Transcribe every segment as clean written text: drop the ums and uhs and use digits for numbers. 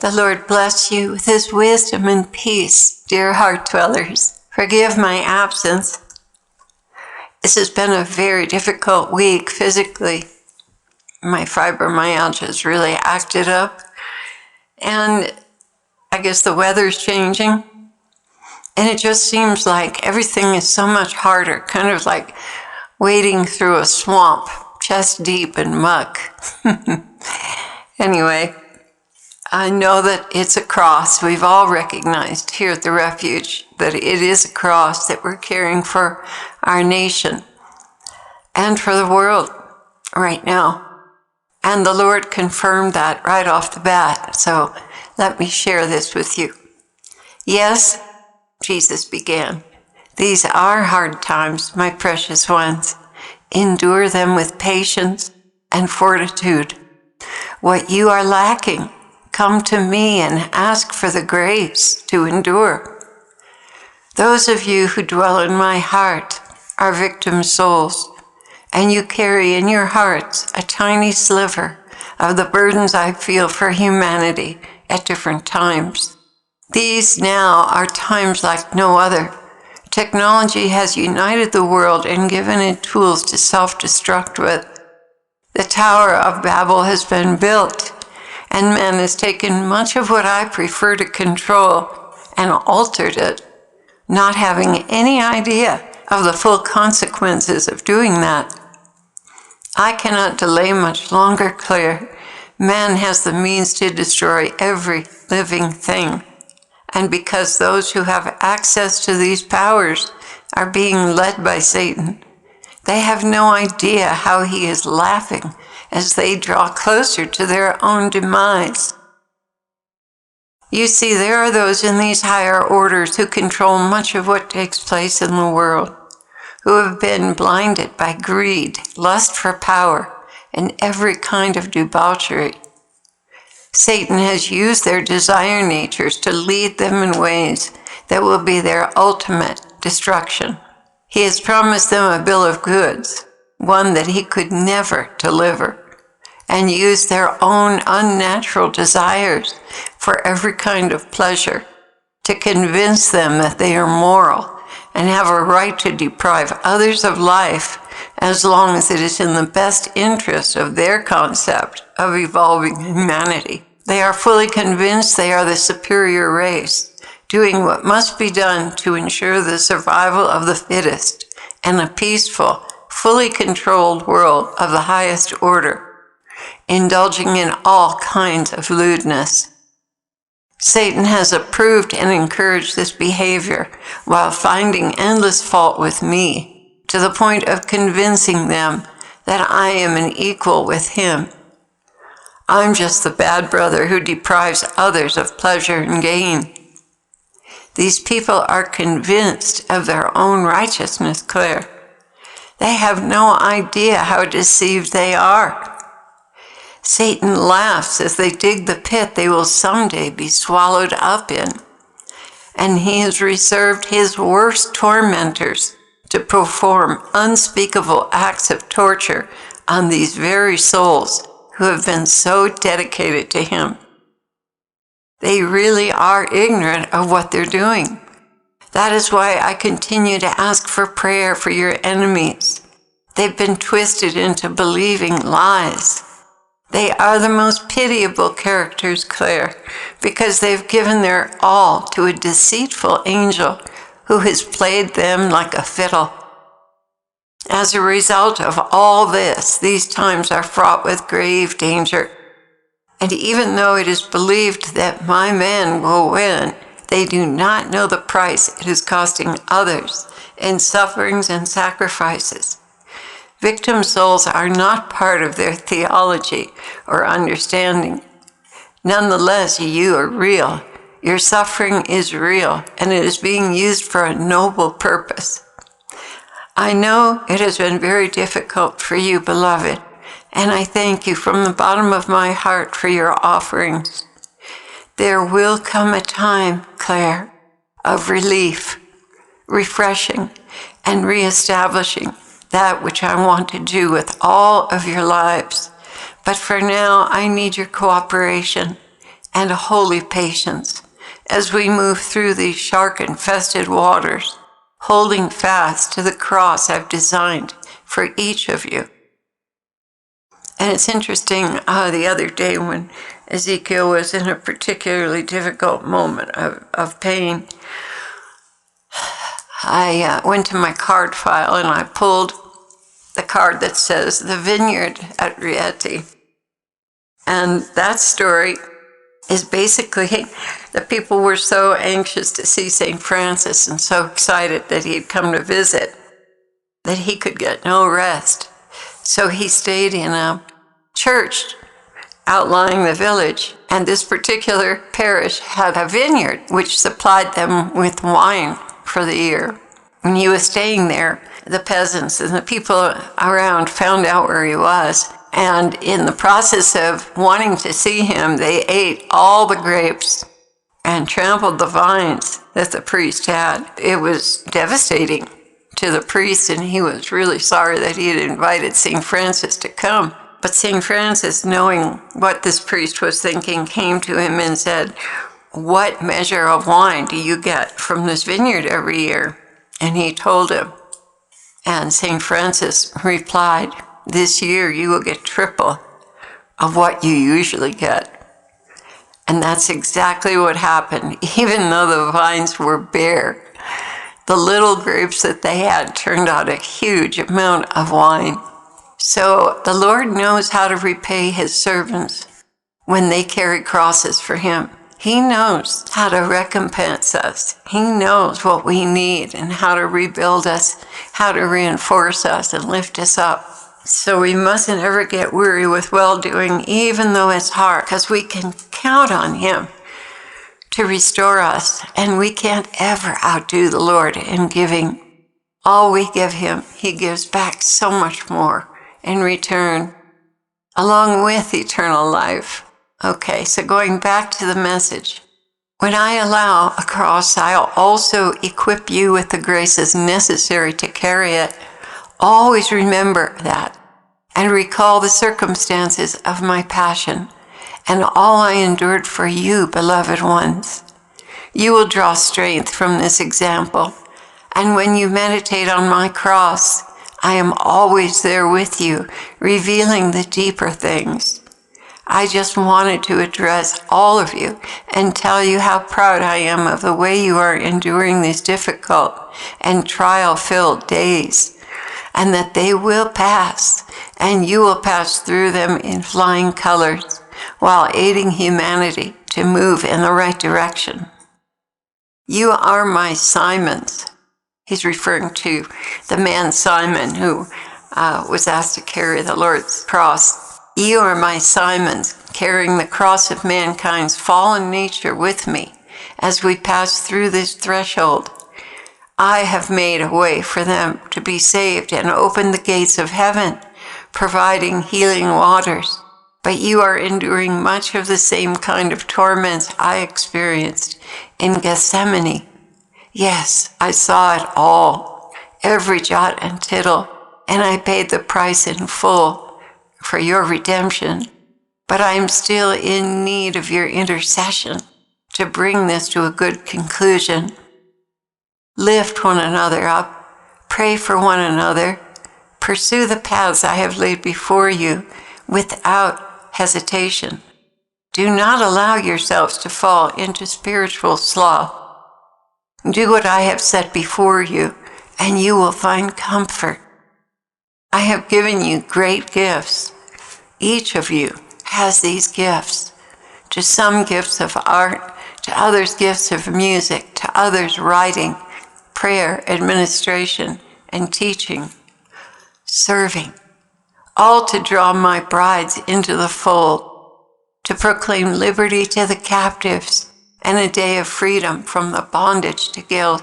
The Lord bless you with his wisdom and peace, dear heart dwellers. Forgive my absence. This has been a very difficult week physically. My fibromyalgia has really acted up. And I guess the weather's changing. And it just seems like everything is so much harder, kind of like wading through a swamp, chest deep in muck. Anyway, I know that it's a cross. We've all recognized here at the refuge that it is a cross that we're carrying for our nation and for the world right now. And the Lord confirmed that right off the bat. So let me share this with you. Yes, Jesus began, these are hard times, my precious ones. Endure them with patience and fortitude. What you are lacking, come to me and ask for the grace to endure. Those of you who dwell in my heart are victim souls, and you carry in your hearts a tiny sliver of the burdens I feel for humanity at different times. These now are times like no other. Technology has united the world and given it tools to self-destruct with. The Tower of Babel has been built, and man has taken much of what I prefer to control and altered it, not having any idea of the full consequences of doing that. I cannot delay much longer, Clare. Man has the means to destroy every living thing. And because those who have access to these powers are being led by Satan, they have no idea how he is laughing as they draw closer to their own demise. You see, there are those in these higher orders who control much of what takes place in the world, who have been blinded by greed, lust for power, and every kind of debauchery. Satan has used their desire natures to lead them in ways that will be their ultimate destruction. He has promised them a bill of goods, one that he could never deliver, and use their own unnatural desires for every kind of pleasure to convince them that they are moral and have a right to deprive others of life as long as it is in the best interest of their concept of evolving humanity. They are fully convinced they are the superior race, doing what must be done to ensure the survival of the fittest and a peaceful, fully controlled world of the highest order, indulging in all kinds of lewdness. Satan has approved and encouraged this behavior while finding endless fault with me, to the point of convincing them that I am an equal with him. I'm just the bad brother who deprives others of pleasure and gain. These people are convinced of their own righteousness, Clare. They have no idea how deceived they are. Satan laughs as they dig the pit they will someday be swallowed up in. And he has reserved his worst tormentors to perform unspeakable acts of torture on these very souls who have been so dedicated to him. They really are ignorant of what they're doing. That is why I continue to ask for prayer for your enemies. They've been twisted into believing lies. They are the most pitiable characters, Clare, because they've given their all to a deceitful angel who has played them like a fiddle. As a result of all this, these times are fraught with grave danger. And even though it is believed that my men will win, they do not know the price it is costing others in sufferings and sacrifices. Victim souls are not part of their theology or understanding. Nonetheless, you are real. Your suffering is real, and it is being used for a noble purpose. I know it has been very difficult for you, beloved, and I thank you from the bottom of my heart for your offerings. There will come a time, Clare, of relief, refreshing, and reestablishing that which I want to do with all of your lives. But for now, I need your cooperation and a holy patience as we move through these shark-infested waters, holding fast to the cross I've designed for each of you. And it's interesting, the other day when Ezekiel was in a particularly difficult moment of pain, I went to my card file and I pulled the card that says the vineyard at Rieti. And that story is basically the people were so anxious to see St. Francis and so excited that he'd come to visit that he could get no rest. So he stayed in a church outlying the village, and this particular parish had a vineyard which supplied them with wine for the year. When he was staying there, the peasants and the people around found out where he was, and in the process of wanting to see him, they ate all the grapes and trampled the vines that the priest had. It was devastating to the priest, and he was really sorry that he had invited St. Francis to come. But St. Francis, knowing what this priest was thinking, came to him and said, "What measure of wine do you get from this vineyard every year?" And he told him. And St. Francis replied, "This year you will get triple of what you usually get." And that's exactly what happened. Even though the vines were bare, the little grapes that they had turned out a huge amount of wine. So the Lord knows how to repay his servants when they carry crosses for him. He knows how to recompense us. He knows what we need and how to rebuild us, how to reinforce us and lift us up. So we mustn't ever get weary with well-doing, even though it's hard, because we can count on him to restore us, and we can't ever outdo the Lord in giving. All we give him, he gives back so much more in return, along with eternal life. Okay, so going back to the message. When I allow a cross, I'll also equip you with the graces necessary to carry it. Always remember that and recall the circumstances of my passion and all I endured for you, beloved ones. You will draw strength from this example, and when you meditate on my cross, I am always there with you, revealing the deeper things. I just wanted to address all of you and tell you how proud I am of the way you are enduring these difficult and trial-filled days, and that they will pass, and you will pass through them in flying colors while aiding humanity to move in the right direction. You are my Simons. He's referring to the man Simon who was asked to carry the Lord's cross. You are my Simons, carrying the cross of mankind's fallen nature with me as we pass through this threshold. I have made a way for them to be saved and opened the gates of heaven, providing healing waters. But you are enduring much of the same kind of torments I experienced in Gethsemane. Yes, I saw it all, every jot and tittle, and I paid the price in full for your redemption. But I am still in need of your intercession to bring this to a good conclusion. Lift one another up, pray for one another, pursue the paths I have laid before you without hesitation. Do not allow yourselves to fall into spiritual sloth. Do what I have set before you, and you will find comfort. I have given you great gifts. Each of you has these gifts. To some gifts of art, to others gifts of music, to others writing, prayer, administration, and teaching, serving, all to draw my brides into the fold, to proclaim liberty to the captives and a day of freedom from the bondage to guilt.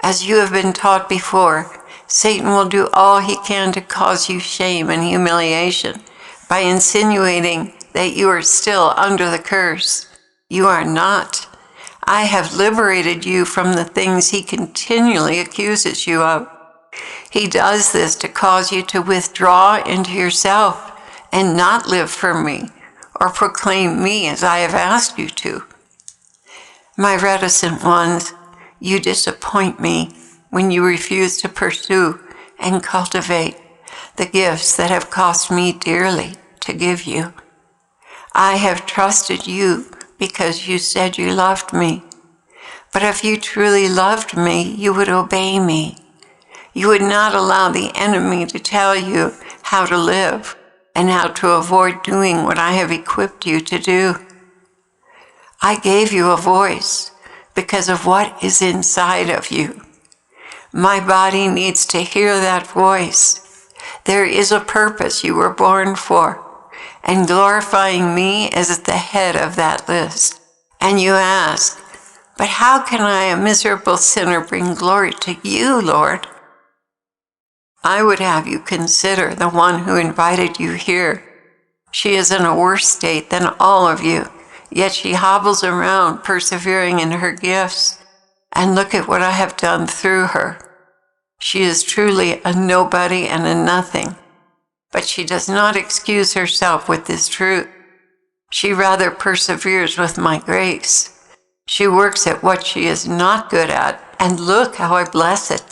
As you have been taught before, Satan will do all he can to cause you shame and humiliation by insinuating that you are still under the curse. You are not. I have liberated you from the things he continually accuses you of. He does this to cause you to withdraw into yourself and not live for me, or proclaim me as I have asked you to. My reticent ones, you disappoint me when you refuse to pursue and cultivate the gifts that have cost me dearly to give you. I have trusted you because you said you loved me. But if you truly loved me, you would obey me. You would not allow the enemy to tell you how to live and how to avoid doing what I have equipped you to do. I gave you a voice because of what is inside of you. My body needs to hear that voice. There is a purpose you were born for, and glorifying me is at the head of that list. And you ask, but how can I, a miserable sinner, bring glory to you, Lord? I would have you consider the one who invited you here. She is in a worse state than all of you, yet she hobbles around persevering in her gifts. And look at what I have done through her. She is truly a nobody and a nothing, but she does not excuse herself with this truth. She rather perseveres with my grace. She works at what she is not good at, and look how I bless it.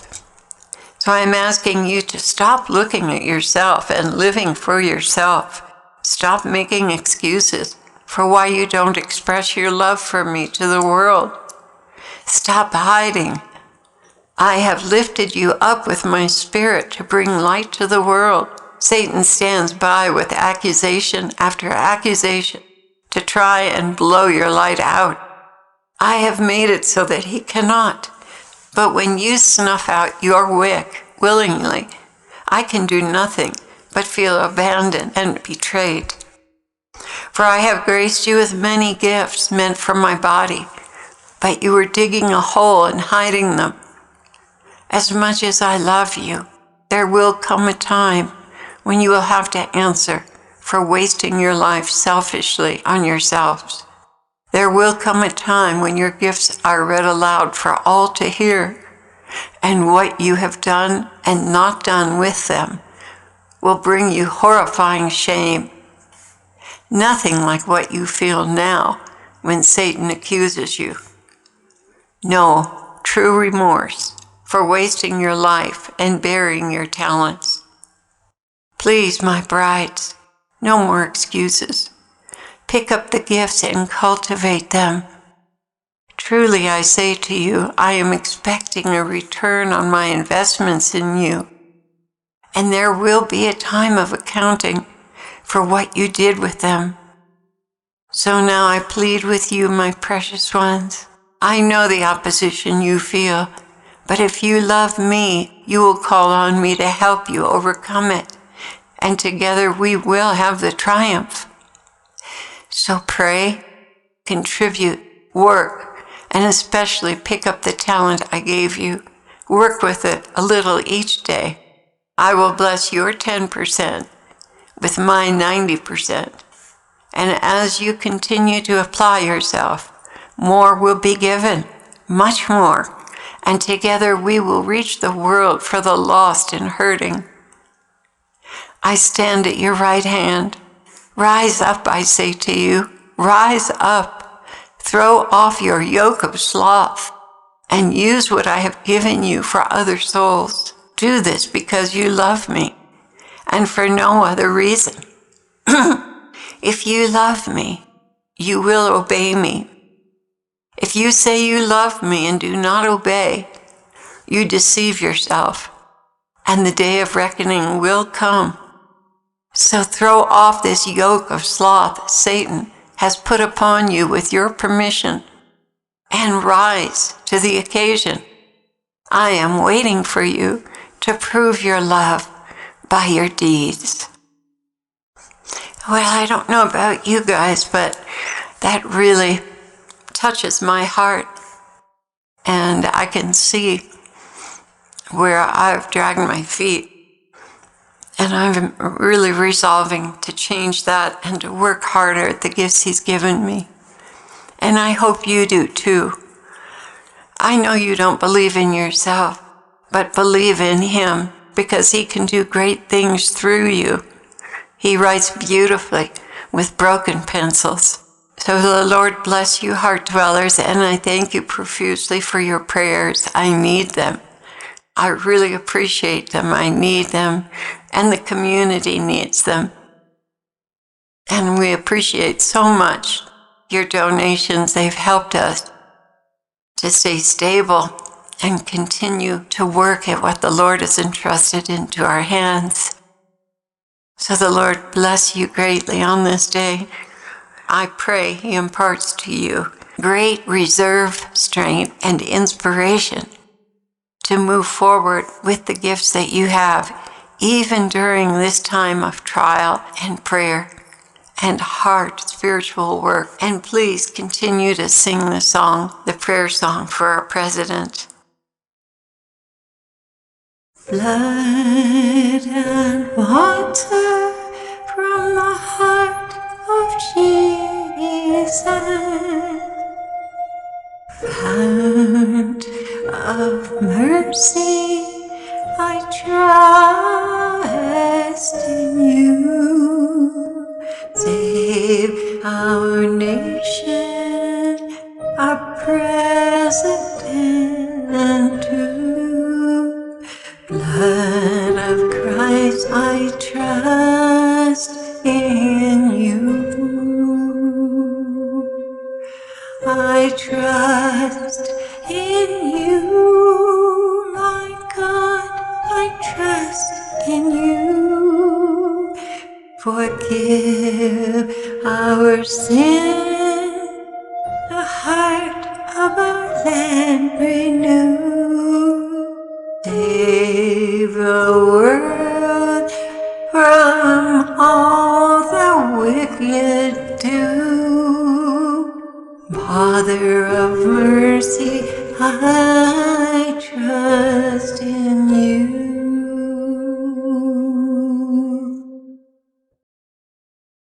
So I'm asking you to stop looking at yourself and living for yourself. Stop making excuses for why you don't express your love for me to the world. Stop hiding. I have lifted you up with my spirit to bring light to the world. Satan stands by with accusation after accusation to try and blow your light out. I have made it so that he cannot. But when you snuff out your wick willingly, I can do nothing but feel abandoned and betrayed. For I have graced you with many gifts meant for my body, but you were digging a hole and hiding them. As much as I love you, there will come a time when you will have to answer for wasting your life selfishly on yourselves. There will come a time when your gifts are read aloud for all to hear, and what you have done and not done with them will bring you horrifying shame. Nothing like what you feel now when Satan accuses you. No, true remorse for wasting your life and burying your talents. Please, my brides, no more excuses. Pick up the gifts and cultivate them. Truly, I say to you, I am expecting a return on my investments in you. And there will be a time of accounting for what you did with them. So now I plead with you, my precious ones. I know the opposition you feel, but if you love me, you will call on me to help you overcome it, and together we will have the triumph. So pray, contribute, work, and especially pick up the talent I gave you. Work with it a little each day. I will bless your 10% with my 90%. And as you continue to apply yourself, more will be given, much more. And together we will reach the world for the lost and hurting. I stand at your right hand. Rise up, I say to you, rise up. Throw off your yoke of sloth and use what I have given you for other souls. Do this because you love me and for no other reason. If you love me, you will obey me. If you say you love me and do not obey, you deceive yourself, and the day of reckoning will come. So throw off this yoke of sloth Satan has put upon you with your permission, and rise to the occasion. I am waiting for you to prove your love by your deeds. Well, I don't know about you guys, but that really touches my heart. And I can see where I've dragged my feet. And I'm really resolving to change that and to work harder at the gifts he's given me. And I hope you do too. I know you don't believe in yourself, but believe in him because he can do great things through you. He writes beautifully, with broken pencils. So the Lord bless you, heart dwellers, and I thank you profusely for your prayers. I need them. I really appreciate them. I need them, and the community needs them. And we appreciate so much your donations. They've helped us to stay stable and continue to work at what the Lord has entrusted into our hands. So the Lord bless you greatly on this day. I pray He imparts to you great reserve, strength, and inspiration to move forward with the gifts that you have, even during this time of trial and prayer and hard spiritual work. And please continue to sing the song, the prayer song for our president. Blood and water from the heart of Jesus, fount of mercy, I trust in you. Save our nation, our president too. Blood of Christ, I trust in you. I trust in you, my God, I trust in you. Forgive our sin, the heart of our land renew. Save the world from all the wicked do. Mother of mercy, I trust in